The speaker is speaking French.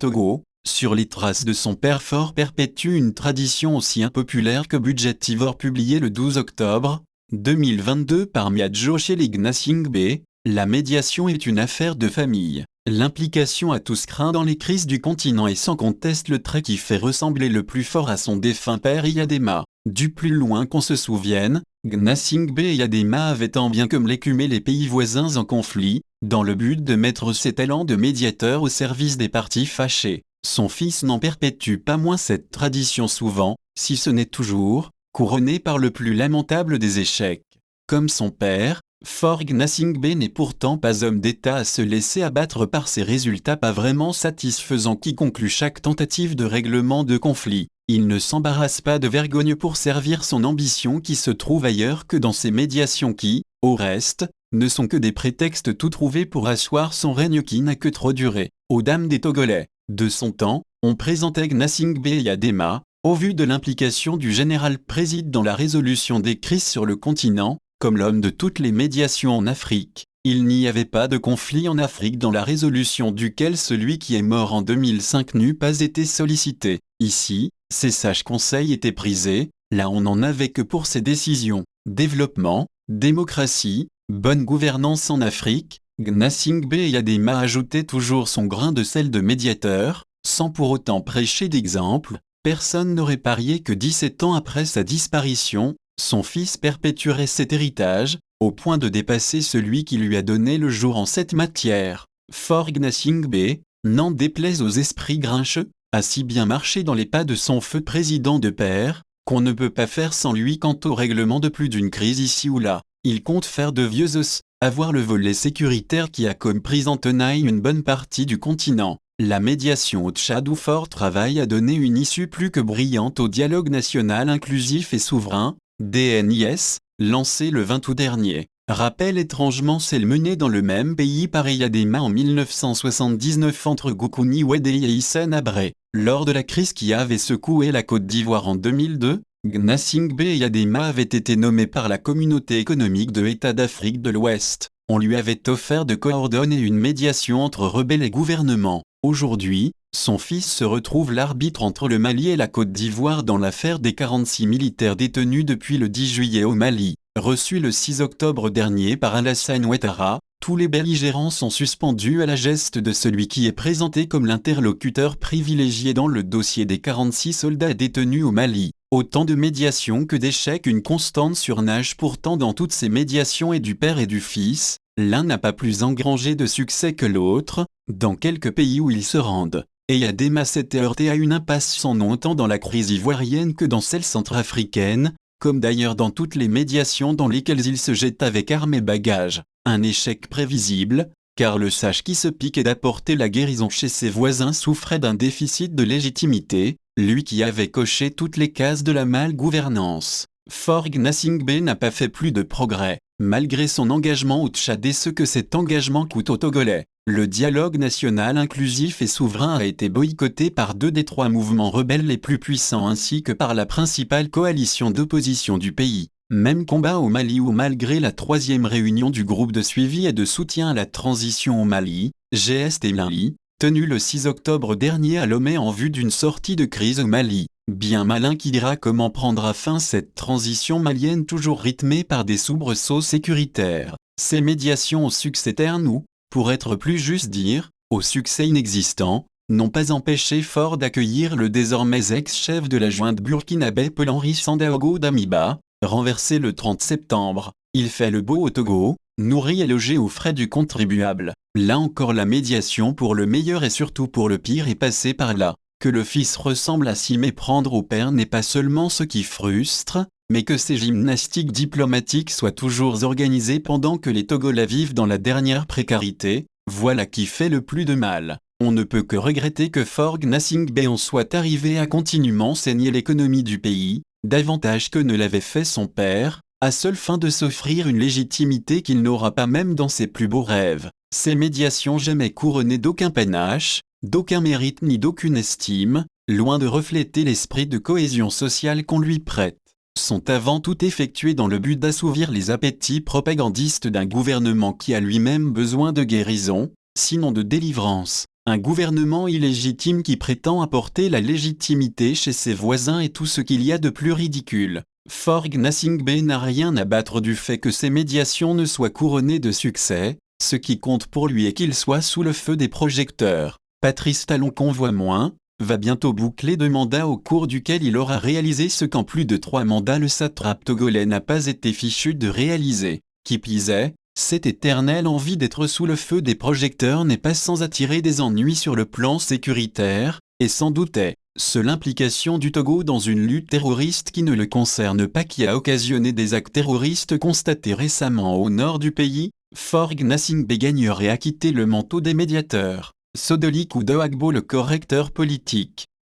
Togo, sur les traces de son père Faure perpétue une tradition aussi impopulaire que budgétivore publiée le 12 octobre 2022 par Miadjo Chelig Gnassingbé. La médiation est une affaire de famille. L'implication à tous craint dans les crises du continent est sans conteste le trait qui fait ressembler le plus fort à son défunt père Iyadema. Du plus loin qu'on se souvienne, Gnassingbé Iyadema avait tant bien que mal écumé les pays voisins en conflit, dans le but de mettre ses talents de médiateur au service des partis fâchés. Son fils n'en perpétue pas moins cette tradition souvent, si ce n'est toujours, couronné par le plus lamentable des échecs. Comme son père, Faure Gnassingbé n'est pourtant pas homme d'État à se laisser abattre par ces résultats pas vraiment satisfaisants qui concluent chaque tentative de règlement de conflit. Il ne s'embarrasse pas de vergogne pour servir son ambition qui se trouve ailleurs que dans ces médiations qui, au reste, ne sont que des prétextes tout trouvés pour asseoir son règne qui n'a que trop duré. Aux dames des Togolais de son temps, on présentait Gnassingbé Iyadema, au vu de l'implication du général Préside dans la résolution des crises sur le continent, comme l'homme de toutes les médiations en Afrique. Il n'y avait pas de conflit en Afrique dans la résolution duquel celui qui est mort en 2005 n'eût pas été sollicité. Ici, ses sages conseils étaient prisés, là on n'en avait que pour ses décisions. Développement, démocratie, bonne gouvernance en Afrique, Gnassingbé Iyadema ajoutait toujours son grain de sel de médiateur, sans pour autant prêcher d'exemple. Personne n'aurait parié que 17 ans après sa disparition, son fils perpétuerait cet héritage, au point de dépasser celui qui lui a donné le jour en cette matière. Faure Gnassingbé, n'en déplaise aux esprits grincheux, a si bien marché dans les pas de son feu président de père, qu'on ne peut pas faire sans lui quant au règlement de plus d'une crise ici ou là. Il compte faire de vieux os, avoir le volet sécuritaire qui a comme prise en tenaille une bonne partie du continent. La médiation au Tchad où Faure travaille a donné une issue plus que brillante au dialogue national inclusif et souverain, DNIS, lancé le 20 août dernier. Rappel étrangement celle menée dans le même pays par Iyadema en 1979 entre Goukouni Ouédé et Hissène Habré. Lors de la crise qui avait secoué la Côte d'Ivoire en 2002, Gnassingbé Iyadema avait été nommé par la Communauté économique de États d'Afrique de l'Ouest. On lui avait offert de coordonner une médiation entre rebelles et gouvernement. Aujourd'hui, son fils se retrouve l'arbitre entre le Mali et la Côte d'Ivoire dans l'affaire des 46 militaires détenus depuis le 10 juillet au Mali. Reçu le 6 octobre dernier par Alassane Ouattara, tous les belligérants sont suspendus à la geste de celui qui est présenté comme l'interlocuteur privilégié dans le dossier des 46 soldats détenus au Mali. Autant de médiations que d'échecs, une constante surnage pourtant dans toutes ces médiations et du père et du fils. L'un n'a pas plus engrangé de succès que l'autre, dans quelques pays où ils se rendent. Iyadema s'était heurté à une impasse sans nom tant dans la crise ivoirienne que dans celle centrafricaine, comme d'ailleurs dans toutes les médiations dans lesquelles il se jette avec armes et bagages. Un échec prévisible, car le sage qui se piquait d'apporter la guérison chez ses voisins souffrait d'un déficit de légitimité, lui qui avait coché toutes les cases de la malgouvernance. Faure Gnassingbé n'a pas fait plus de progrès, malgré son engagement au Tchad et ce que cet engagement coûte aux Togolais. Le dialogue national inclusif et souverain a été boycotté par 2 des 3 mouvements rebelles les plus puissants ainsi que par la principale coalition d'opposition du pays. Même combat au Mali où malgré la 3e réunion du groupe de suivi et de soutien à la transition au Mali, GST-Mali, tenue le 6 octobre dernier à Lomé en vue d'une sortie de crise au Mali. Bien malin qui dira comment prendra fin cette transition malienne toujours rythmée par des soubresauts sécuritaires. Ces médiations au succès terne ou, pour être plus juste dire, au succès inexistant, n'ont pas empêché Faure d'accueillir le désormais ex-chef de la junte burkinabé Paul-Henri Sandaogo Damiba, renversé le 30 septembre. Il fait le beau au Togo, nourri et logé aux frais du contribuable. Là encore la médiation pour le meilleur et surtout pour le pire est passée par là. Que le fils ressemble à s'y méprendre au père n'est pas seulement ce qui frustre, mais que ces gymnastiques diplomatiques soient toujours organisées pendant que les Togolais vivent dans la dernière précarité, voilà qui fait le plus de mal. On ne peut que regretter que Faure Gnassingbé en soit arrivé à continuellement saigner l'économie du pays, davantage que ne l'avait fait son père, à seule fin de s'offrir une légitimité qu'il n'aura pas même dans ses plus beaux rêves. Ces médiations jamais couronnées d'aucun panache, d'aucun mérite ni d'aucune estime, loin de refléter l'esprit de cohésion sociale qu'on lui prête, sont avant tout effectuées dans le but d'assouvir les appétits propagandistes d'un gouvernement qui a lui-même besoin de guérison, sinon de délivrance. Un gouvernement illégitime qui prétend apporter la légitimité chez ses voisins est tout ce qu'il y a de plus ridicule. Faure Gnassingbé n'a rien à battre du fait que ses médiations ne soient couronnées de succès, ce qui compte pour lui est qu'il soit sous le feu des projecteurs. Patrice Talon convoit moins, va bientôt boucler 2 mandats au cours duquel il aura réalisé ce qu'en plus de 3 mandats le satrape togolais n'a pas été fichu de réaliser. Qui pis est, cette éternelle envie d'être sous le feu des projecteurs n'est pas sans attirer des ennuis sur le plan sécuritaire, et sans doute est-ce l'implication du Togo dans une lutte terroriste qui ne le concerne pas qui a occasionné des actes terroristes constatés récemment au nord du pays. Faure Gnassingbé gagnerait à quitter le manteau des médiateurs. Sodoli Koudo Agbo le correcteur politique.